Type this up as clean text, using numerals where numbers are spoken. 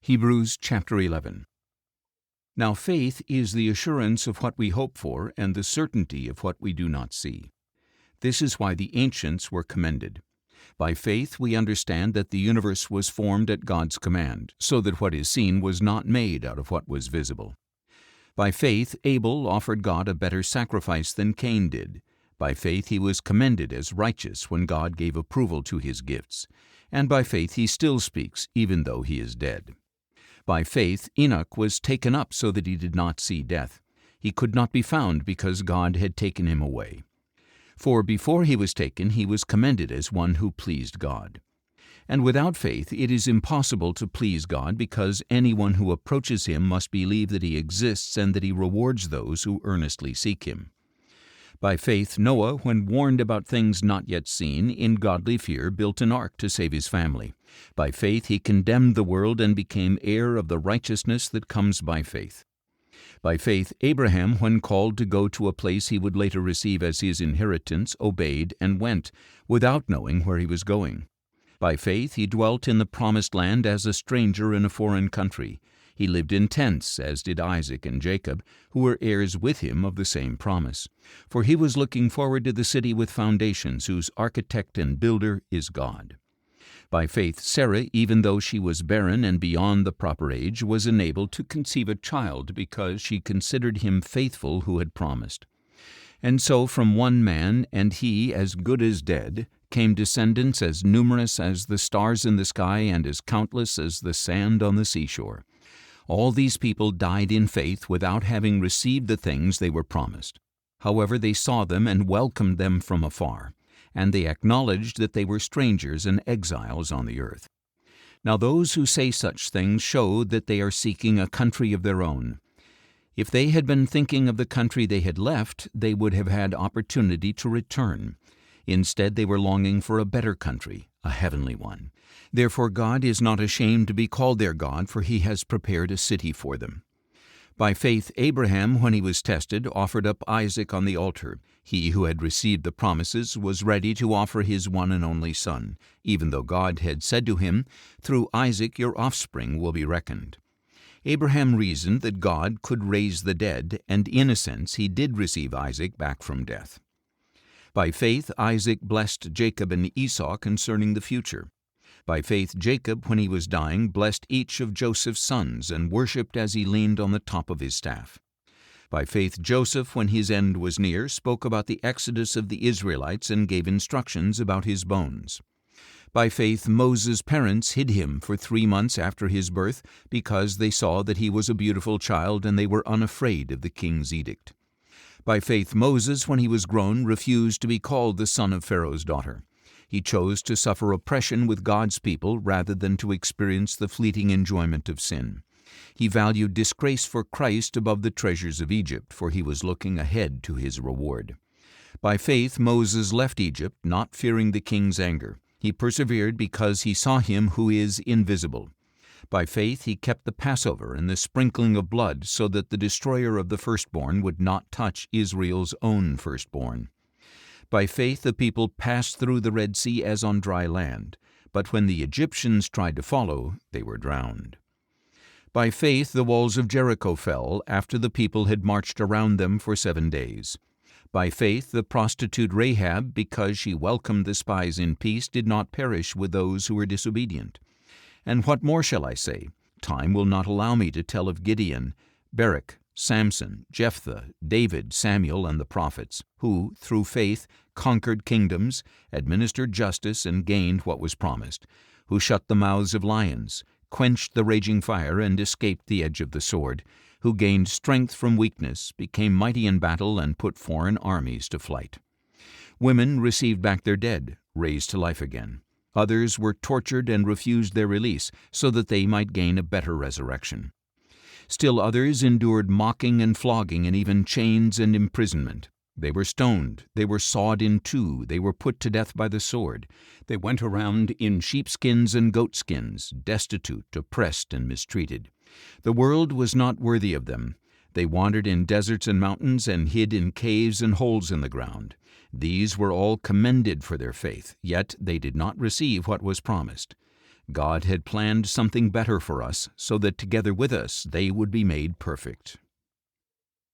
Hebrews chapter 11. Now faith is the assurance of what we hope for and the certainty of what we do not see. This is why the ancients were commended. By faith we understand that the universe was formed at God's command, so that what is seen was not made out of what was visible. By faith Abel offered God a better sacrifice than Cain did. By faith he was commended as righteous when God gave approval to his gifts. And by faith he still speaks, even though he is dead. By faith Enoch was taken up so that he did not see death. He could not be found because God had taken him away. For before he was taken, he was commended as one who pleased God. And without faith it is impossible to please God, because anyone who approaches him must believe that he exists and that he rewards those who earnestly seek him. By faith Noah, when warned about things not yet seen, in godly fear built an ark to save his family. By faith he condemned the world and became heir of the righteousness that comes by faith. By faith Abraham, when called to go to a place he would later receive as his inheritance, obeyed and went, without knowing where he was going. By faith he dwelt in the promised land as a stranger in a foreign country. He lived in tents, as did Isaac and Jacob, who were heirs with him of the same promise. For he was looking forward to the city with foundations, whose architect and builder is God. By faith Sarah, even though she was barren and beyond the proper age, was enabled to conceive a child, because she considered him faithful who had promised. And so from one man, and he as good as dead, came descendants as numerous as the stars in the sky and as countless as the sand on the seashore. All these people died in faith without having received the things they were promised. However, they saw them and welcomed them from afar, and they acknowledged that they were strangers and exiles on the earth. Now those who say such things show that they are seeking a country of their own. If they had been thinking of the country they had left, they would have had opportunity to return. Instead, they were longing for a better country, a heavenly one. Therefore God is not ashamed to be called their God, for he has prepared a city for them. By faith Abraham, when he was tested, offered up Isaac on the altar. He who had received the promises was ready to offer his one and only son, even though God had said to him, "Through Isaac your offspring will be reckoned." Abraham reasoned that God could raise the dead, and in a sense he did receive Isaac back from death. By faith Isaac blessed Jacob and Esau concerning the future. By faith Jacob, when he was dying, blessed each of Joseph's sons and worshipped as he leaned on the top of his staff. By faith Joseph, when his end was near, spoke about the exodus of the Israelites and gave instructions about his bones. By faith Moses' parents hid him for 3 months after his birth, because they saw that he was a beautiful child and they were unafraid of the king's edict. By faith Moses, when he was grown, refused to be called the son of Pharaoh's daughter. He chose to suffer oppression with God's people rather than to experience the fleeting enjoyment of sin. He valued disgrace for Christ above the treasures of Egypt, for he was looking ahead to his reward. By faith Moses left Egypt, not fearing the king's anger. He persevered because he saw him who is invisible. By faith he kept the Passover and the sprinkling of blood, so that the destroyer of the firstborn would not touch Israel's own firstborn. By faith the people passed through the Red Sea as on dry land, but when the Egyptians tried to follow, they were drowned. By faith the walls of Jericho fell, after the people had marched around them for 7 days. By faith the prostitute Rahab, because she welcomed the spies in peace, did not perish with those who were disobedient. And what more shall I say? Time will not allow me to tell of Gideon, Barak, Samson, Jephthah, David, Samuel, and the prophets, who, through faith, conquered kingdoms, administered justice, and gained what was promised, who shut the mouths of lions, quenched the raging fire, and escaped the edge of the sword, who gained strength from weakness, became mighty in battle, and put foreign armies to flight. Women received back their dead, raised to life again. Others were tortured and refused their release, so that they might gain a better resurrection. Still others endured mocking and flogging, and even chains and imprisonment. They were stoned, they were sawed in two, they were put to death by the sword. They went around in sheepskins and goatskins, destitute, oppressed, and mistreated. The world was not worthy of them. They wandered in deserts and mountains, and hid in caves and holes in the ground. These were all commended for their faith, yet they did not receive what was promised. God had planned something better for us, so that together with us they would be made perfect.